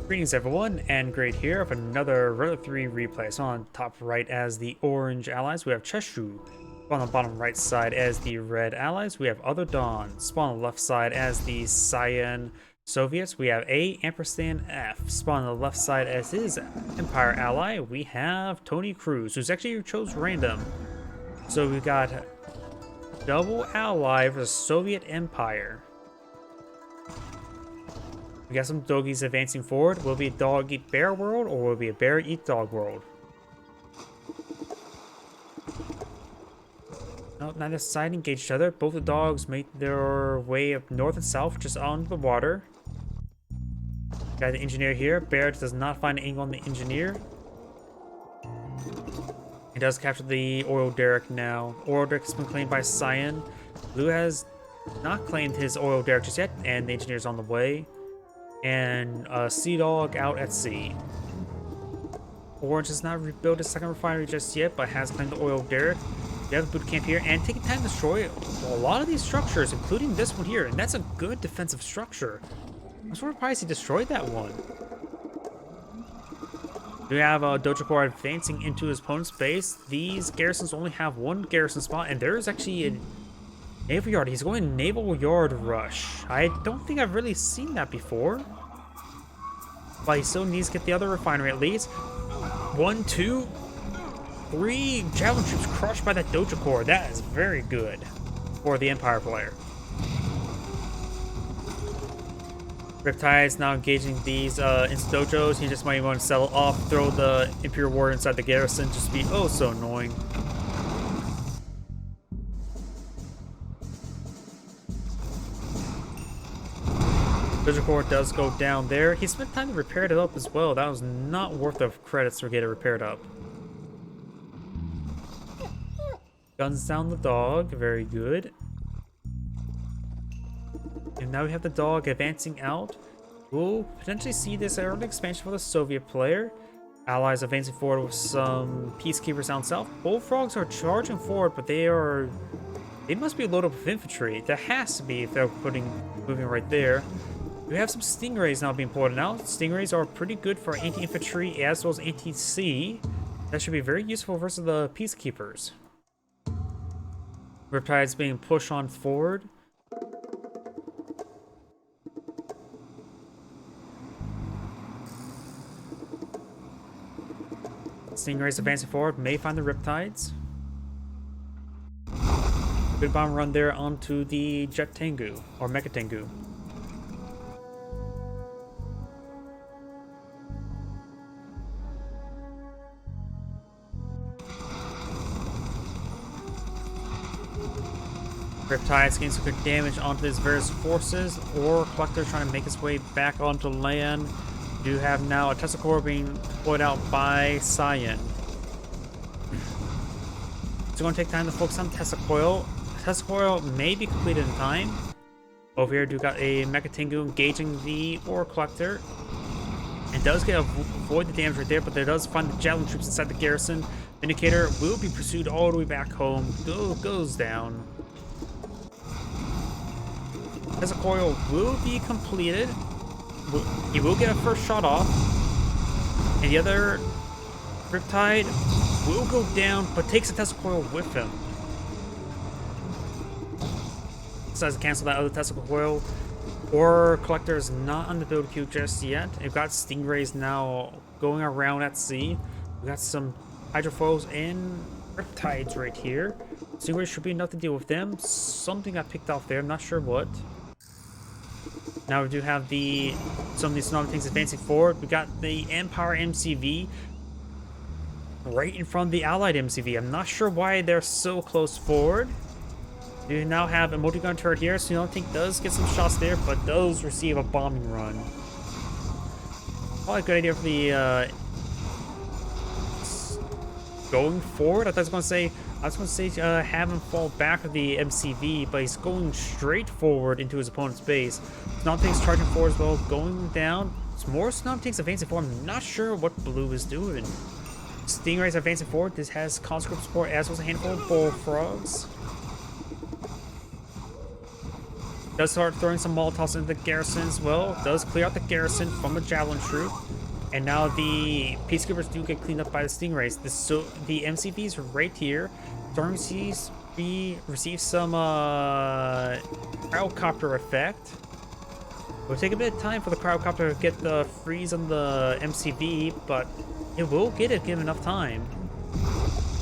Greetings everyone, and Great here of another Roto 3 replay. So on top right as the orange allies, we have cheshou. On the bottom right side as the red allies, we have OtherDawn. Spawn on the left side as the cyan Soviets, we have A&F. Spawn on the left side as his Empire ally, we have Torri.Kroos, who's actually chose random. So we got double ally versus Soviet Empire. We got some doggies advancing forward. Will it be a dog eat bear world, or will it be a bear eat dog world? No, neither side engage each other. Both the dogs make their way up north and south, just onto the water. Got the engineer here. Bear does not find an angle on the engineer. He does capture the oil derrick now. Oil derrick has been claimed by Cyan. Blue has not claimed his oil derrick just yet, and the engineer's on the way. And a sea dog out at sea. Orange has not rebuilt his second refinery just yet, but has claimed the oil derrick. We have a boot camp here and taking time to destroy a lot of these structures, including this one here, and that's a good defensive structure. I'm surprised he destroyed that one. We have a Dojo Corps advancing into his opponent's base. These garrisons only have one garrison spot, and there is actually a naval yard. He's going naval yard rush. I don't think I've really seen that before. But he still needs to get the other refinery at least. 1, 2, 3 javelin troops crushed by that Dojo Corps. That is very good for the Empire player. Riptide's now engaging these insta-dojos. He just might want to sell off, throw the Imperial Warrior inside the garrison, just be oh so annoying. Dojo Corps does go down there. He spent time to repair it up as well. That was not worth the credits to get it repaired up. Guns down the dog. Very good. And now we have the dog advancing out. We'll potentially see this early expansion for the Soviet player. Allies advancing forward with some peacekeepers down south. Bullfrogs are charging forward, but they must be loaded up with infantry. There has to be if they're moving right there. We have some stingrays now being ported out. Stingrays are pretty good for anti-infantry as well as anti-sea. That should be very useful versus the peacekeepers. Riptide's being pushed on forward. Stingrays advancing forward, may find the Riptides. Good bomb run there onto the Jet Tengu, or Mecha Tengu. Riptide's getting some good damage onto his various forces, or Collector trying to make his way back onto land. We do have now a Tesla Corps being deployed out by Cyan. It's going to take time to focus on Tesla Coil. Tesla Coil may be completed in time. Over here, do got a Mecha Tengu engaging the Ore Collector. And does get avoid the damage right there, but there does find the javelin troops inside the garrison. Vindicator will be pursued all the way back home. Goes down. Tesla Coil will be completed. He will get a first shot off. And the other Riptide will go down, but takes a Tesla Coil with him. Decides to cancel that other Tesla Coil. Ore Collector is not on the build queue just yet. We've got Stingrays now going around at sea. We got some Hydrofoils and Riptides right here. Stingrays should be enough to deal with them. Something got picked off there, I'm not sure what. Now we do have some of these tsunami things advancing forward. We got the Empire MCV right in front of the Allied MCV. I'm not sure why they're so close forward. We now have a multi-gun turret here, so Tsunami Tank does get some shots there, but does receive a bombing run. Probably a good idea for the going forward. I was going to say have him fall back with the MCV, but he's going straight forward into his opponent's base. Tsunami Tank's charging forward as well, going down. It's more Tsunami Tanks advancing forward. I'm not sure what Blue is doing. Stingrays advancing forward. This has conscript support as well as a handful of bullfrogs. Does start throwing some Molotovs into the garrison as well. Does clear out the garrison from the Javelin troop. And now the Peacekeepers do get cleaned up by the Stingrays. So the MCVs right here. Storm sees receive some Cryocopter effect. It will take a bit of time for the Cryocopter to get the freeze on the MCV, but it will get it given enough time.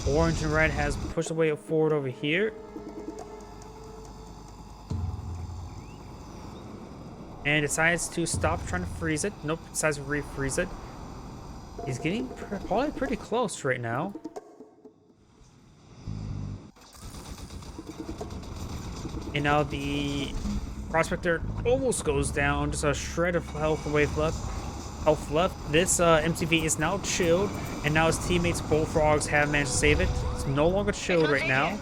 Orange and red has pushed the way forward over here. And decides to stop trying to freeze it. Nope, decides to refreeze it. He's getting probably pretty close right now. And now the Prospector almost goes down. Just a shred of health left. This MCV is now chilled. And now his teammates, Bullfrogs, have managed to save it. It's no longer chilled right now.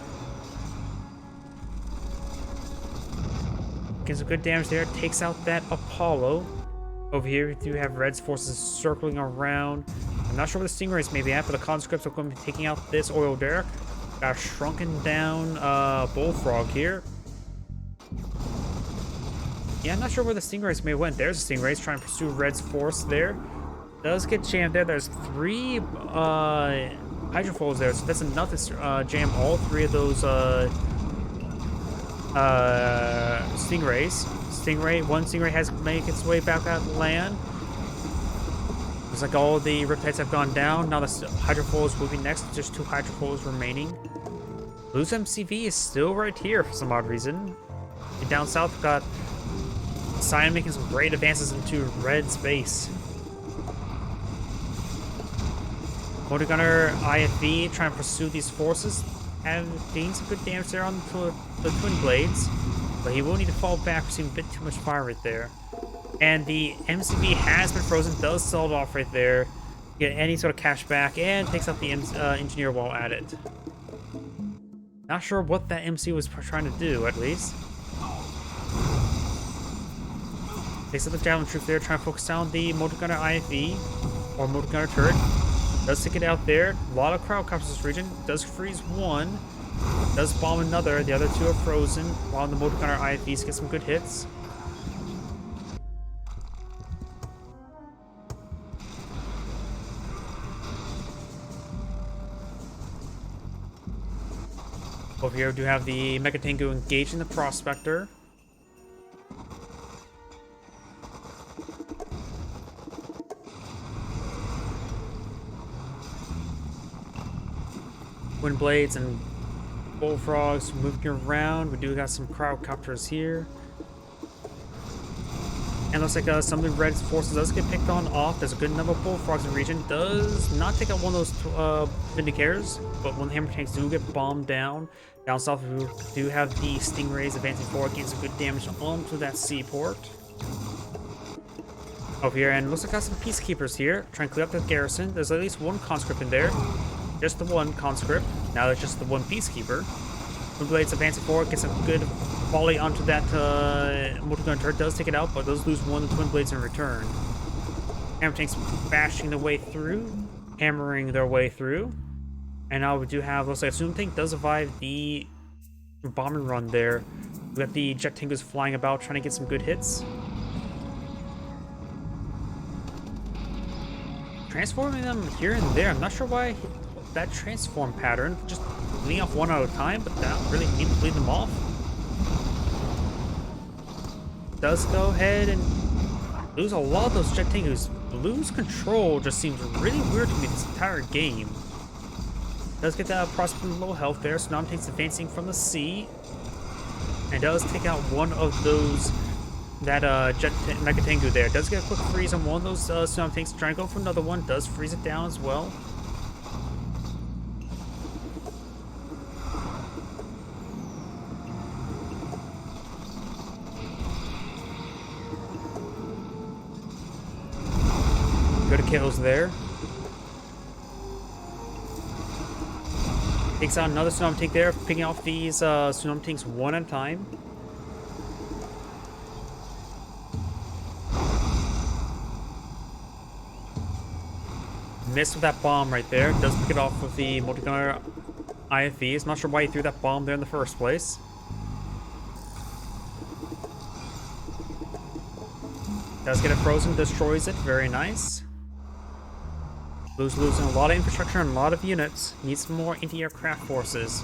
Gets some good damage there. Takes out that Apollo. Over here, we do have Red's forces circling around. I'm not sure where the Stingrays may be at, but the conscripts are going to be taking out this oil derrick. Got a shrunken down Bullfrog here. Yeah, I'm not sure where the Stingrays may have went. There's the Stingrays trying to pursue Red's force there. Does get jammed there. There's 3 Hydrofoils there, so that's enough to jam all 3 of those Stingrays. One Stingray has made its way back at land. Looks like all the Riptides have gone down. Now the Hydrofoils will be next. Just 2 Hydrofoils remaining. Blue's MCV is still right here for some odd reason. And down south, we've got Cyan making some great advances into Red's base. Motor Gunner IFV trying to pursue these forces. And gained some good damage there on the Twin Blades. But he will need to fall back, receiving a bit too much fire right there. And the MCV has been frozen, does sell it off right there. Get any sort of cash back, and takes out the engineer while at it. Not sure what that MC was trying to do, at least. Takes out the Javelin troops there, trying to focus down the Motor Gunner IFV, or Motor Gunner turret. Does take it out there. A lot of Cryocopters in this region. Does freeze one. Does bomb another. The other 2 are frozen, while the Motor Gunner IFVs get some good hits. Over here we do have the Mega Tango engaging the Prospector. Wind Blades and Bullfrogs moving around. We do got some Cryocopters here. And looks like some of the Red's forces does get picked on off. There's a good number of Bullfrogs in the region. Does not take out one of those Vindicators, but when the Hammer Tanks do get bombed down. Down south we do have the Stingrays advancing forward, getting some good damage onto that seaport. Over here, and looks like got some Peacekeepers here. Trying to clear up the garrison. There's at least 1 conscript in there. Just the 1 conscript. Now there's just the 1 Peacekeeper. Twin Blades advancing forward, gets a good volley onto that Motor Gunner turret. Does take it out, but does lose 1 of the Twin Blades in return. Hammer Tanks bashing their way through, hammering their way through. And now we do have, looks like Assume Tank does survive the bombing run there. We got the Jet Tankers flying about, trying to get some good hits. Transforming them here and there. I'm not sure why that transform pattern, just bleeding off 1 at a time, but that really need to bleed them off. Does go ahead and lose a lot of those Jet Tankers. Blue's control just seems really weird to me this entire game. Does get that Prospector low health there. Tsunami Tank's advancing from the sea. And does take out one of those, that Mega Tengu there. Does get a quick freeze on one of those Tsunami Tanks. Trying to go for another one. Does freeze it down as well. Good kills there. Takes out another Tsunami Tank there, picking off these Tsunami Tanks 1 at a time. Missed with that bomb right there. Does pick it off with the Motor Gunner IFVs. Not sure why he threw that bomb there in the first place. Does get it frozen, destroys it. Very nice. Blue's losing a lot of infrastructure and a lot of units. Needs some more anti-aircraft forces.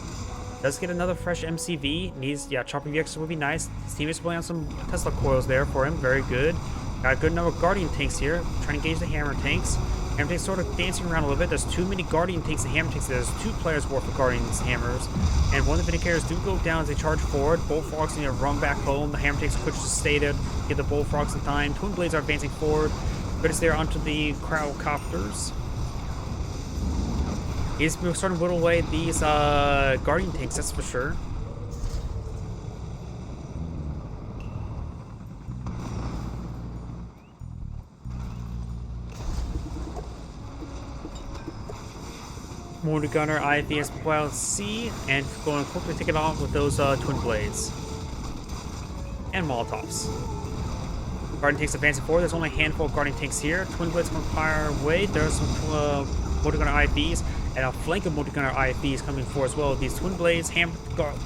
Does get another fresh MCV. Needs, yeah, Chopper VX would be nice. His team is playing on some Tesla coils there for him. Very good. Got a good number of Guardian tanks here. Trying to engage the Hammer tanks. Hammer tanks sort of dancing around a little bit. There's too many Guardian tanks and Hammer tanks. There's 2 players worth of Guardians Hammers. And one of the Vindicators do go down as they charge forward. Bullfrogs need to run back home. The Hammer tanks quick to stay there. Get the Bullfrogs in time. Twin Blades are advancing forward. Critics there onto the Crowcopters. He's starting to whittle away these Guardian tanks, that's for sure. Mortar Gunner, IFV as well, C, and going to quickly take it off with those Twin Blades. And Molotovs. Guardian tanks advancing forward. There's only a handful of Guardian tanks here. Twin Blades going to fire away. There's some Mortar Gunner IFVs, and a flank of Mortar Gunner IFVs coming forward as well. These Twin Blades,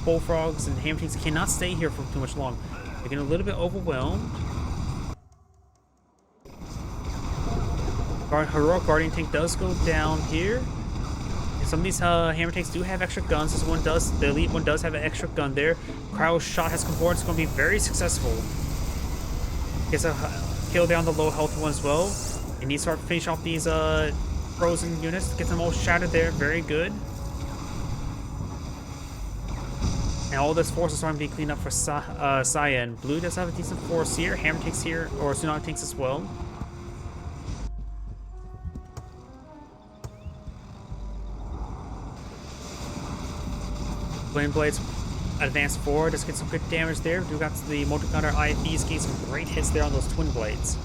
Bullfrogs, and Hammer tanks cannot stay here for too much long. They're getting a little bit overwhelmed. Heroic Guardian tank does go down here. Some of these Hammer tanks do have extra guns. This one does. The elite one does have an extra gun there. Cryo shot has come forward. It's going to be very successful. Gets a kill down the low health one as well. And needs to start finish off these frozen units. Get them all shattered there. Very good. And all this force is starting to be cleaned up for Cyan. Blue does have a decent force here. Hammer tanks here, or Tsunami tanks as well. Flame Blades advance forward. Just get some good damage there. We got the Mortar Gunner IFVs getting some great hits there on those Twin Blades.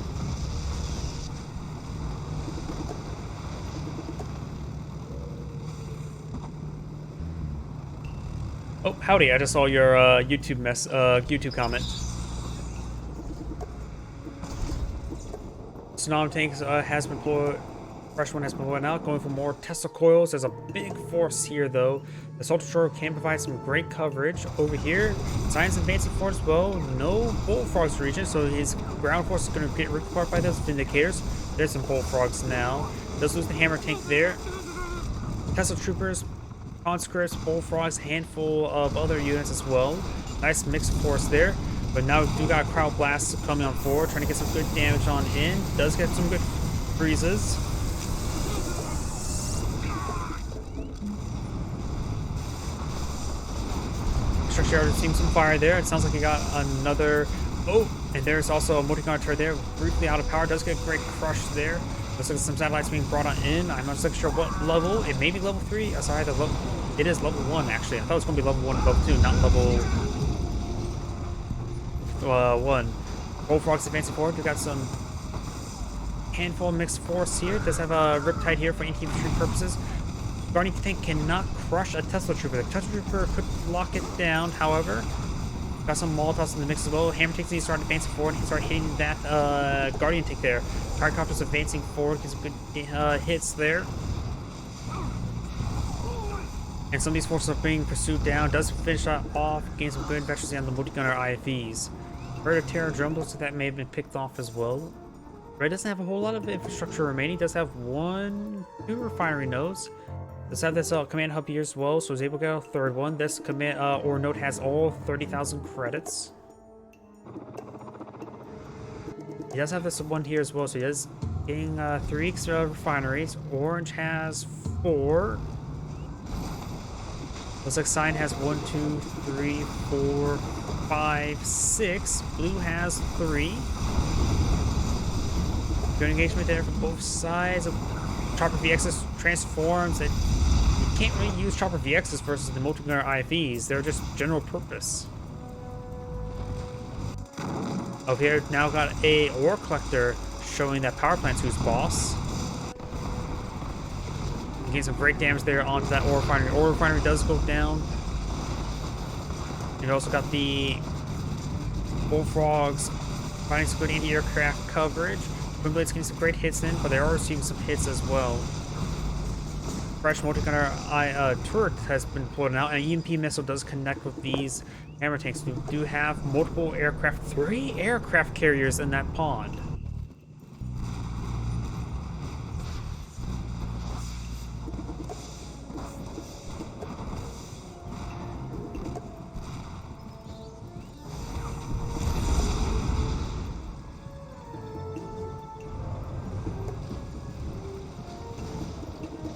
Oh, howdy! I just saw your YouTube comment. Tsunami tanks has been deployed. Fresh one has been going out, going for more Tesla coils. There's a big force here, though. The Assault Destroyer can provide some great coverage. Over here, Cyan's advancing forward as well. No Bullfrogs region, so his ground force is going to get ripped apart by those Vindicators. There's some Bullfrogs now. Does lose the Hammer tank there. Tesla Troopers, Conscripts, Bullfrogs, handful of other units as well. Nice mixed force there. But now we do got Crowd Blasts coming on forward, trying to get some good damage on in. Does get some good freezes. Structure already seeing some fire there. It sounds like he got another. Oh, and there's also a Mortar Gunner turret there, briefly out of power. Does get a great crush there. Looks like some satellites being brought on in. I'm not exactly sure what level. It may be level 3. Sorry, it is level 1 actually. I thought it was going to be level 1 and level 2, not level 1. Bullfrogs advancing forward. We've got some handful of mixed force here. Does have a Riptide here for anti-infantry purposes. Guardian tank cannot crush a Tesla Trooper. The Tesla Trooper could lock it down, however. Got some Molotovs in the mix as well. Hammer tanks need to start advancing forward. He can start hitting that Guardian tank there. Cryocompters advancing forward. Gets some good hits there. And some of these forces are being pursued down. Does finish that off. Gain some good veterans on the Mortar Gunner IFVs. Bird of Terror drone looks like that may have been picked off as well. Red doesn't have a whole lot of infrastructure remaining. Does have 2 refinery nodes. Does have this command hub here as well, so he's able to get a third one. This command or node has all 30,000 credits. He does have this one here as well, so he is getting 3 extra refineries. Orange has 4. Looks like Cyan has 1, 2, 3, 4, 5, 6. Blue has 3. Good engagement there for both sides. Chopper VXs transforms. You can't really use Chopper VXs versus the Mortar Gunner IFVs. They're just general purpose. Over here, now got a ore collector showing that power plant's who's boss. You get some great damage there onto that ore refinery. Ore refinery does go down. You also got the Bullfrogs finding some good anti-aircraft coverage. Twin Blades getting some great hits in, but they are receiving some hits as well. Fresh Mortar Gunner turret has been deployed now, and an EMP missile does connect with these hammer tanks. We do have multiple aircraft, 3 aircraft carriers in that pond.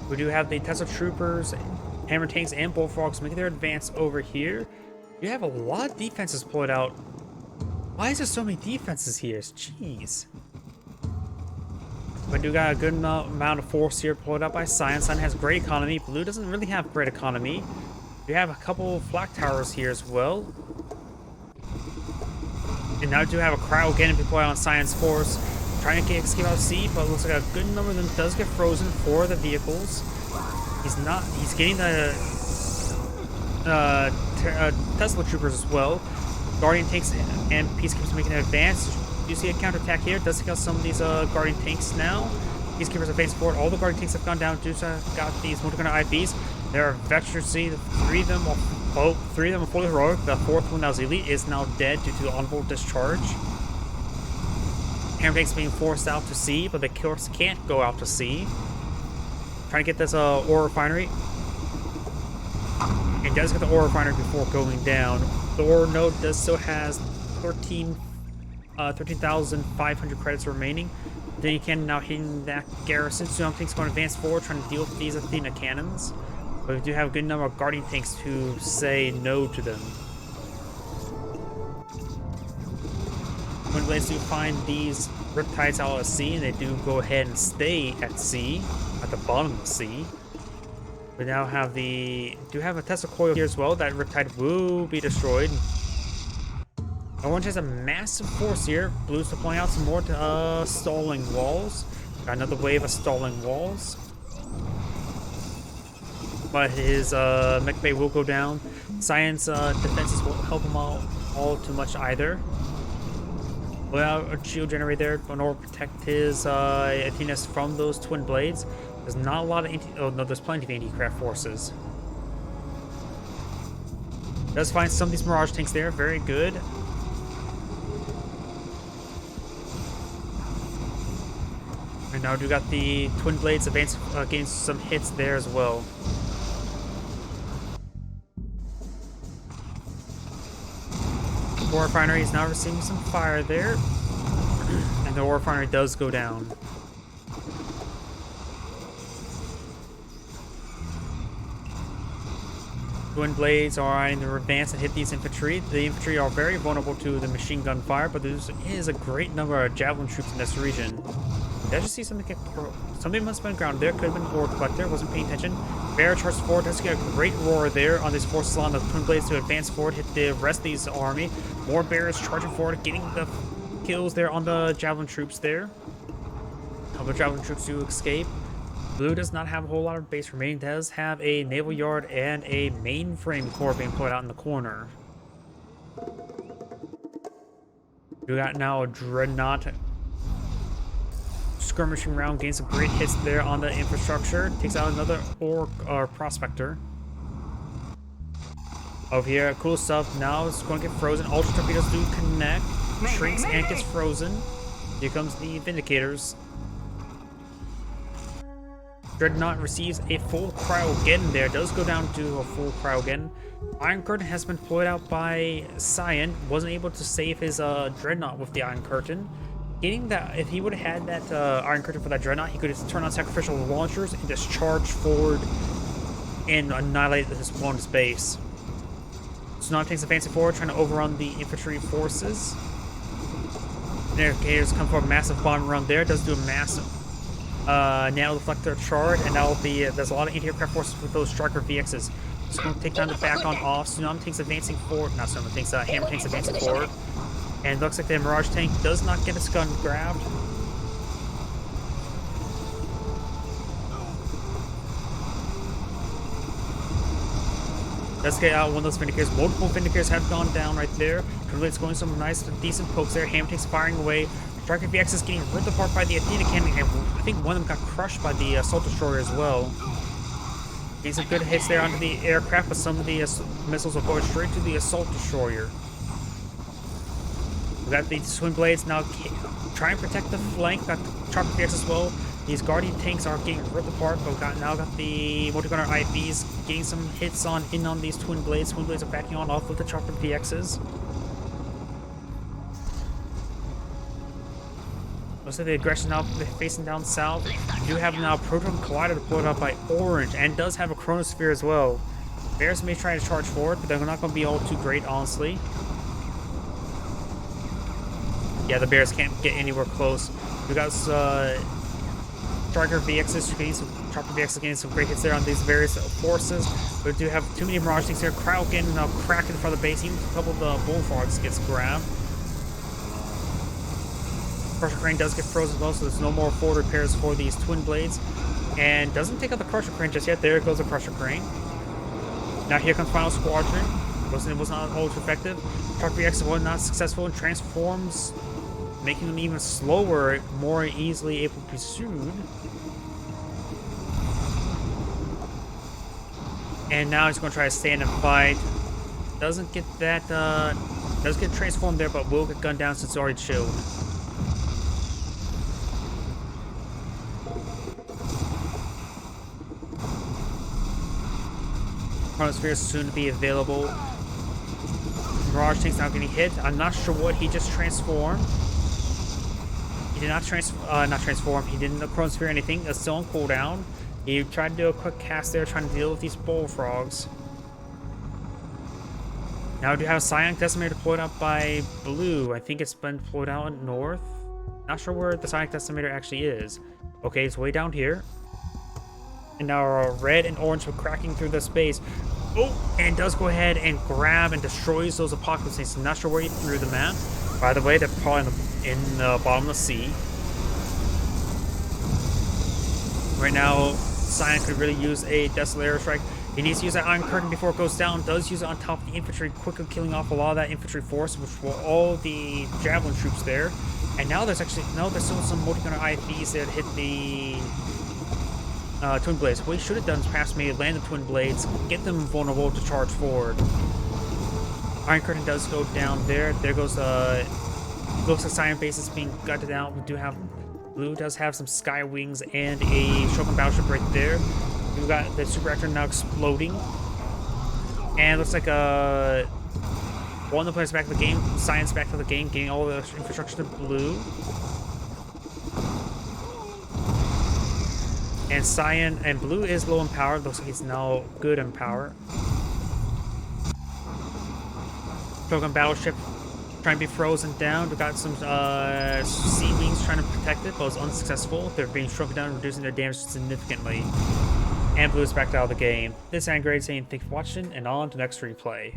We do have the Tesla Troopers, Hammer Tanks, and Bullfrogs making their advance over here. You have a lot of defenses pulled out. Why is there so many defenses here? Jeez. We do got a good amount of force here pulled out by Cyan. Cyan has great economy. Blue doesn't really have great economy. We have a couple flak towers here as well. And now we do have a crowd getting people out on Cyan's force. Trying to escape out of sea, but it looks like a good number of them does get frozen for the vehicles. He's getting the Tesla Troopers as well. Guardian Tanks and Peacekeepers making an advance. You see a counterattack here. It does take out some of these Guardian Tanks now. Peacekeepers advance forward. All the Guardian Tanks have gone down. Just got these multi-gunner IVs. There are veterans. See, three of them are fully heroic. The fourth one, that was elite, is now dead due to on-board discharge. Hammer Tanks being forced out to sea, but the killers can't go out to sea. Trying to get this ore refinery. It does get the ore refinery before going down. The ore node does still has 13,500 credits remaining. Then you can now hitting that garrison. Tsunami Tanks going to advance forward, trying to deal with these Athena cannons. But we do have a good number of Guardian Tanks to say no to them. When blades do find these riptides out at sea, and they do go ahead and stay at sea, at the bottom of the sea. We now have a Tesla coil here as well. That riptide will be destroyed. Orange has a massive force here. Blue's deploying out some more stalling walls. Got another wave of stalling walls. But his mech bay will go down. Cyan's defenses won't help him out all too much either. Without a shield generator there in order to protect his Athenas from those twin blades. There's not a lot of there's plenty of anti-craft forces. Does find some of these Mirage tanks there, very good. And now we got the twin blades advance getting some hits there as well. Ore refinery is now receiving some fire there, and the ore refinery does go down. Twin blades are in the advance and hit these infantry. The infantry are very vulnerable to the machine gun fire, but there is a great number of javelin troops in this region. Did I just see something get... Somebody must have been grounded there. Could have been an ore collector. Wasn't paying attention. Bear charges forward. Does get a great roar there on these forces on the twin blades to advance forward. Hit the rest of these army. More bears charging forward. Getting the kills there on the javelin troops there. Couple of javelin troops do escape. Blue does not have a whole lot of base remaining. Does have a naval yard and a mainframe core being put out in the corner. We got now a dreadnought skirmishing around, getting some great hits there on the infrastructure. Takes out another prospector. Over here, cool stuff. Now it's going to get frozen. Ultra torpedoes do connect, shrinks and gets frozen. Here comes the Vindicators. Dreadnought receives a full cryogen there. Does go down to a full cryogen. Iron Curtain has been deployed out by Cyan. Wasn't able to save his Dreadnought with the Iron Curtain. Getting that, if he would have had that Iron Curtain for that Dreadnought, he could have turned on sacrificial launchers and just charged forward and annihilate his opponent's base. Tsunami takes a fancy forward, trying to overrun the infantry forces. Vindicators come for a massive bomb run there. Does do a massive nano deflector charge, and that'll be there's a lot of anti-aircraft forces with those Striker VXs. Just going to take time to back on off. Tsunami tanks advancing forward. Not Tsunami tanks, Hammer tanks advancing forward. And it looks like the Mirage tank does not get its gun grabbed. Let's get out one of those Vindicators. Multiple Vindicators have gone down right there. It's going some nice, decent pokes there. Hammer tanks firing away. Striker VX is getting ripped apart by the Athena cannon, and I think one of them got crushed by the Assault Destroyer as well. Getting some good hits there onto the aircraft, but some of the missiles will go straight to the Assault Destroyer. We got the Twin Blades now trying to protect the flank. Got the Striker VX as well. These Guardian tanks are getting ripped apart, but now got the multi-gunner IVs getting some hits on these Twin Blades. Twin Blades are backing on off with the Striker VXs. Most of the aggression now facing down south. You do have now Proton Collider deployed out by Orange, and does have a Chronosphere as well. Bears may try to charge forward, but they're not going to be all too great, honestly. Yeah, the Bears can't get anywhere close. We got Striker VXs getting some Chopper VXs getting some great hits there on these various forces. We do have too many Mirage things here. Cryo getting now cracked in front of the base. Even a couple of the Bullfrogs gets grabbed. Crusher Crane does get frozen as well, so there's no more forward repairs for these Twin Blades. And doesn't take out the Crusher Crane just yet. There goes the Crusher Crane. Now here comes Final Squadron. It was not all too effective. Truck VX was not successful and transforms, making them even slower, more easily able to be pursued. And now he's going to try to stand and fight. Doesn't get that, does get transformed there, but will get gunned down since it's already chilled. Chronosphere is soon to be available. Mirage Tank's now getting hit. I'm not sure what he just transformed. He did not transform. He didn't Chronosphere anything. It's still on cooldown. He tried to do a quick cast there, trying to deal with these Bullfrogs. Now we do have a Psionic Decimator deployed out by Blue. I think it's been deployed out in North. Not sure where the Psionic Decimator actually is. Okay, it's way down here. And now Red and Orange are cracking through the space. Oh, and does go ahead and grab and destroys those Apocalypse Tanks. I'm not sure where he threw them at. By the way, they're probably in the bottom of the sea. Right now, Cyan could really use a Desolator Strike. He needs to use that Iron Curtain before it goes down. Does use it on top of the infantry, quickly killing off a lot of that infantry force, which were all the Javelin troops there. And now there's actually, no, there's still some multi-gunner IFVs that hit the Twin Blades. What he should have done is perhaps maybe land the Twin Blades, get them vulnerable to charge forward. Iron Curtain does go down there. There goes looks like Cyan base is being gutted out. We do have Blue does have some Sky Wings and a Shogun battleship right there. We've got the super reactor now exploding, and it looks like one of the players back to the game. Cyan's back to the game, getting all the infrastructure to Blue. And Cyan and Blue is low in power. Looks like he's now good in power. Shogun battleship trying to be frozen down. We got some sea wings trying to protect it, but it was unsuccessful. They're being shrunken down, reducing their damage significantly. And Blue is back out of the game. This is Angrade saying thanks for watching, and on to the next replay.